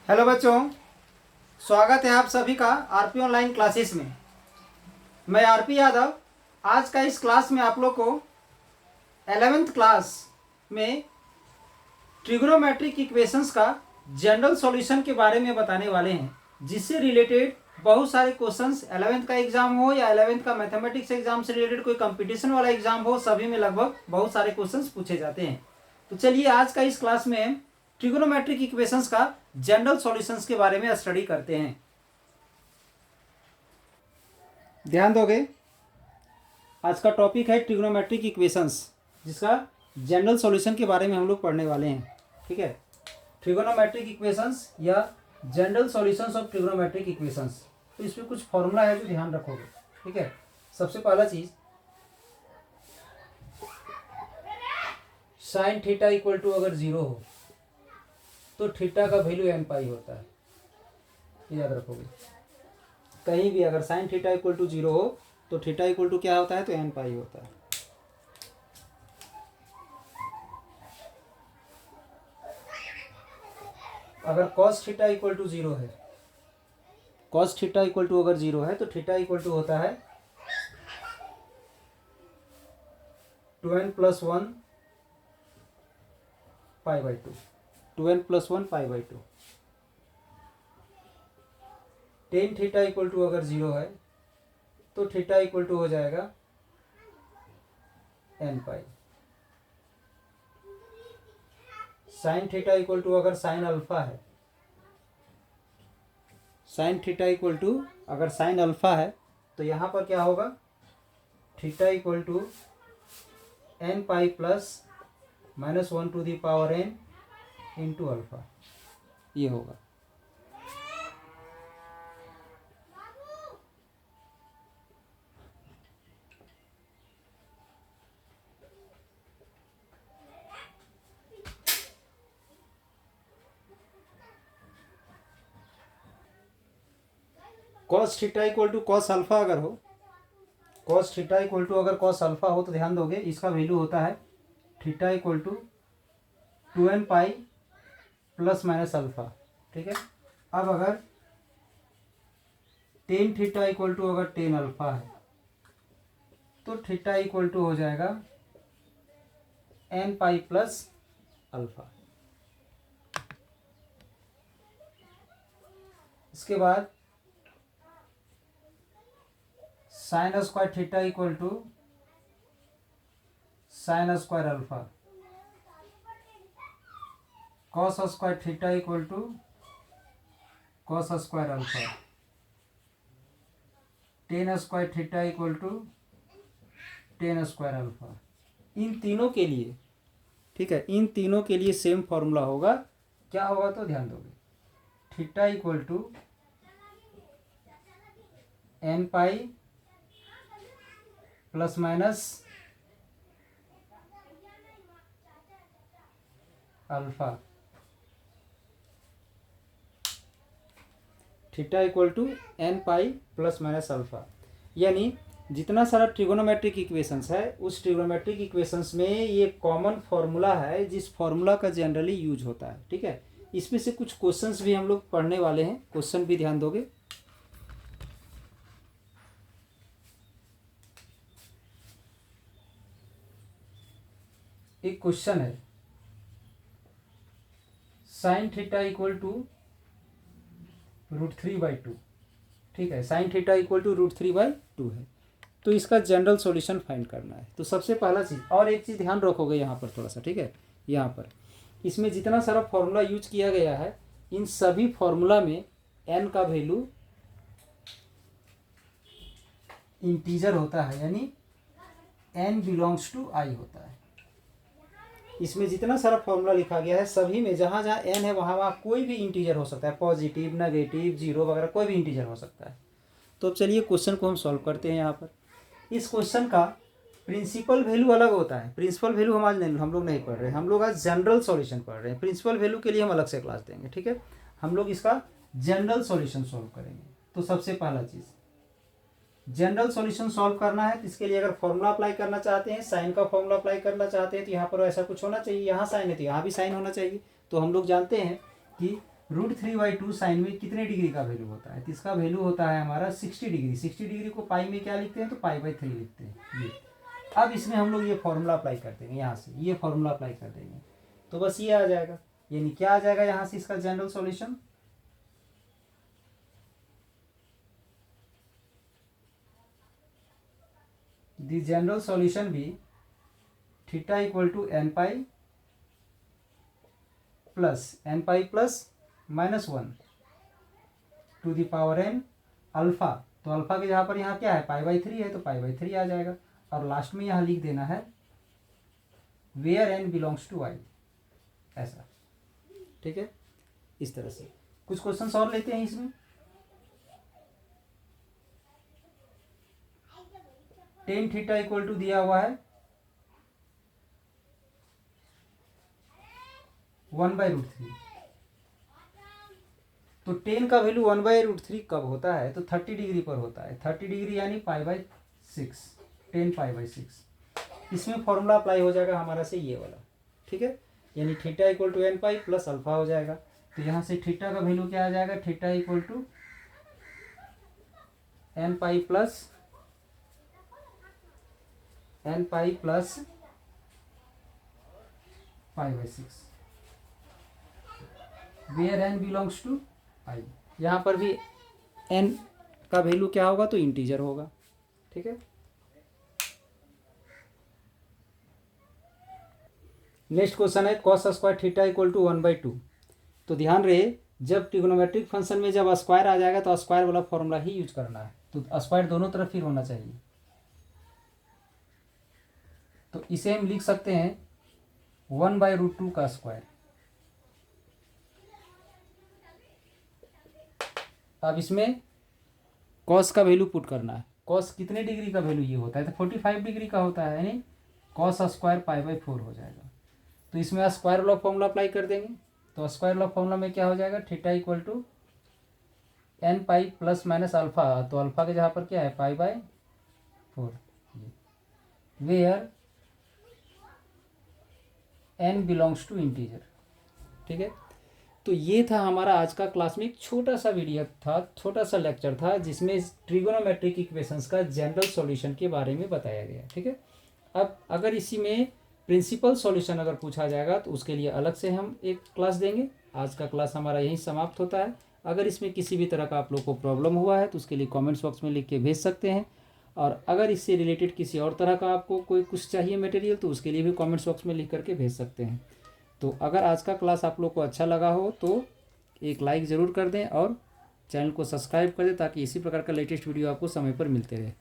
Hello बच्चों, स्वागत है आप सभी का आरपी ऑनलाइन क्लासेस में। मैं आरपी यादव आज का इस क्लास में आप लोग को 11th क्लास में ट्रिग्नोमेट्रिक इक्वेशंस का जनरल सॉल्यूशन के बारे में बताने वाले हैं, जिससे रिलेटेड बहुत सारे क्वेश्चंस 11th का एग्जाम हो या 11th का मैथमेटिक्स एग्जाम से रिलेटेड कोई कंपटीशन वाला एग्जाम हो, सभी में लगभग बहुत सारे क्वेश्चंस पूछे जाते हैं। तो चलिए आज का इस क्लास में ट्रिग्नोमेट्रिक इक्वेशंस का जनरल सॉल्यूशंस के बारे में स्टडी करते हैं। ध्यान दोगे, आज का टॉपिक है ट्रिग्नोमेट्रिक इक्वेशंस, जिसका जनरल सॉल्यूशन के बारे में हम लोग पढ़ने वाले हैं। ठीक है, ट्रिग्नोमेट्रिक इक्वेशंस या general solutions of trigonometric equations. तो इसमें कुछ फॉर्मूला है जो ध्यान रखोगे। ठीक है, सबसे पहला चीज साइन थीटा इक्वल टू अगर 0 हो तो थीटा का वैल्यू एन पाई होता है, याद रखोगे। कहीं भी अगर साइन थीटा इक्वल टू 0 हो तो थीटा इक्वल टू क्या होता है, तो एन पाई होता है। अगर कॉस थीटा इक्वल टू 0 है, कॉस थीटा इक्वल टू अगर 0 है तो थीटा इक्वल टू होता है 2n + 1 π/2, 2n + 1 π/2। Tan theta equal to अगर 0 है तो थीटा इक्वल टू हो जाएगा n पाई। साइन थीटा इक्वल टू अगर साइन अल्फा है, साइन थीटा इक्वल टू अगर साइन अल्फा है तो यहाँ पर क्या होगा, theta equal to n pi plus -1 to the power n into alpha, ये होगा। Cos theta equal to cos alpha अगर हो, कॉस थीटा इक्वल टू अगर कॉस अल्फा हो तो ध्यान दोगे इसका वैल्यू होता है theta equal to 2n pi plus minus alpha. ठीक है, अब अगर टेन थीटा इक्वल टू अगर टेन अल्फा है तो थीटा इक्वल टू हो जाएगा n पाई प्लस अल्फा। इसके बाद sine square theta equal to sine square alpha, cos square theta equal to cos square alpha, tan square theta equal to tan square alpha. इन तीनों के लिए, ठीक है, इन तीनों के लिए सेम फॉर्मूला होगा। क्या होगा तो ध्यान दोगे, theta equal to n pi plus minus alpha, theta equal to n pi plus minus alpha. यानी जितना सारा ट्रिगोनोमेट्रिक इक्वेशंस है उस ट्रिगोनोमेट्रिक इक्वेशंस में ये कॉमन फॉर्मूला है जिस फॉर्मूला का जनरली यूज होता है। ठीक है, इसमें से कुछ क्वेश्चंस भी हम लोग पढ़ने वाले हैं, क्वेश्चन भी ध्यान दोगे। एक क्वेश्चन है, साइन थीटा इक्वल टू √3/2। ठीक है, साइन थीटा इक्वल टू √3/2 है, तो इसका जनरल सॉल्यूशन फाइंड करना है। तो सबसे पहला चीज़, और एक चीज़ ध्यान रखोगे यहाँ पर थोड़ा सा, ठीक है, यहाँ पर इसमें जितना सारा फॉर्मूला यूज किया गया है इन सभी फॉर्मूला में n का वैल्यू इंटीजर होता है, यानी n बिलोंग्स टू i होता है। इसमें जितना सारा फॉर्मूला लिखा गया है सभी में जहाँ जहाँ n है वहाँ वहाँ कोई भी इंटीजर हो सकता है, पॉजिटिव, नेगेटिव, 0 वगैरह कोई भी इंटीजर हो सकता है। तो अब चलिए क्वेश्चन को हम सॉल्व करते हैं। यहाँ पर इस क्वेश्चन का प्रिंसिपल वैल्यू अलग होता है। प्रिंसिपल वैल्यू हम लोग नहीं पढ़ रहे हैं, हम लोग आज जनरल सॉल्यूशन पढ़ रहे हैं। प्रिंसिपल वैल्यू के लिए हम अलग से क्लास देंगे। ठीक है, हम लोग इसका जनरल सॉल्यूशन सॉल्व करेंगे। तो सबसे पहला चीज़, जनरल सॉल्यूशन सॉल्व करना है तो इसके लिए अगर फॉर्मूला अप्लाई करना चाहते हैं, साइन का फॉर्मूला अप्लाई करना चाहते हैं तो यहाँ पर ऐसा कुछ होना चाहिए, यहाँ साइन है तो यहाँ भी साइन होना चाहिए। तो हम लोग जानते हैं कि √3/2 साइन में कितने डिग्री का वैल्यू होता है? तो इसका वैल्यू होता है हमारा 60 डिग्री। 60 डिग्री को पाई में क्या लिखते हैं? तो π/3 लिखते हैं ये। अब इसमें हम लोग ये फॉर्मूला अप्लाई कर देंगे, यहाँ से ये फॉर्मूला अप्लाई कर देंगे तो बस ये आ जाएगा। यानी क्या आ जाएगा यहाँ से इसका general solution? The general solution भी theta equal to n pi plus -1 to the power n alpha. तो अल्फा के जहाँ पर यहाँ क्या है? π/3 है तो π/3 आ जाएगा। और लास्ट में यहाँ लिख देना है where n belongs to i, ऐसा। ठीक है, इस तरह से कुछ क्वेश्चंस और लेते हैं इसमें। टेन थीटा इक्वल टू दिया हुआ है 1/√3। तो टेन का वैल्यू 1/√3 कब होता है? तो 30 डिग्री पर होता है। 30 डिग्री यानी π/6, 10 π/6। इसमें फॉर्मूला अप्लाई हो जाएगा हमारा से ये वाला। ठीक है, यानी theta equal to n pi plus alpha हो जाएगा। तो यहाँ से थीटा का वैल्यू क्या आ जाएगा? Theta equal to n pi plus π/6 where n belongs to i। यहाँ पर भी n का वैल्यू क्या होगा? तो इंटीजर होगा। ठीक है, नेक्स्ट क्वेश्चन है cos square theta equal to 1/2। तो ध्यान रहे, जब ट्रिग्नोमेट्रिक फंक्शन में जब स्क्वायर आ जाएगा तो स्क्वायर वाला फॉर्मूला ही यूज करना है। तो स्क्वायर दोनों तरफ फिर होना चाहिए। तो इसे हम लिख सकते हैं 1/√2 का स्क्वायर। अब इसमें cos का वैल्यू पुट करना है। cos कितने डिग्री का वैल्यू ये होता है? तो 45 डिग्री का होता है, यानी cos स्क्वायर π/4 हो जाएगा। तो इसमें स्क्वायर वाला फॉर्मूला अप्लाई कर देंगे। तो स्क्वायर वाला फॉर्मूला में क्या हो जाएगा? Theta equal to n pi plus minus alpha. तो अल्फा के जहाँ पर क्या है? π/4, where n belongs to integer. ठीक है, तो ये था हमारा आज का क्लास में एक छोटा सा वीडियो था, छोटा सा लेक्चर था, जिसमें ट्रिगोनोमेट्रिक इक्वेशंस का जनरल सॉल्यूशन के बारे में बताया गया। ठीक है, अब अगर इसी में प्रिंसिपल सॉल्यूशन अगर पूछा जाएगा तो उसके लिए अलग से हम एक क्लास देंगे। आज का क्लास हमारा यहीं समाप्त होता है। अगर इसमें किसी भी तरह का आप लोग को प्रॉब्लम हुआ है तो उसके लिए कमेंट्स बॉक्स में लिख के भेज सकते हैं। और अगर इससे रिलेटेड किसी और तरह का आपको कोई कुछ चाहिए मटेरियल तो उसके लिए भी कमेंट्स बॉक्स में लिख करके भेज सकते हैं। तो अगर आज का क्लास आप लोग को अच्छा लगा हो तो एक लाइक ज़रूर कर दें और चैनल को सब्सक्राइब कर दें, ताकि इसी प्रकार का लेटेस्ट वीडियो आपको समय पर मिलते रहे।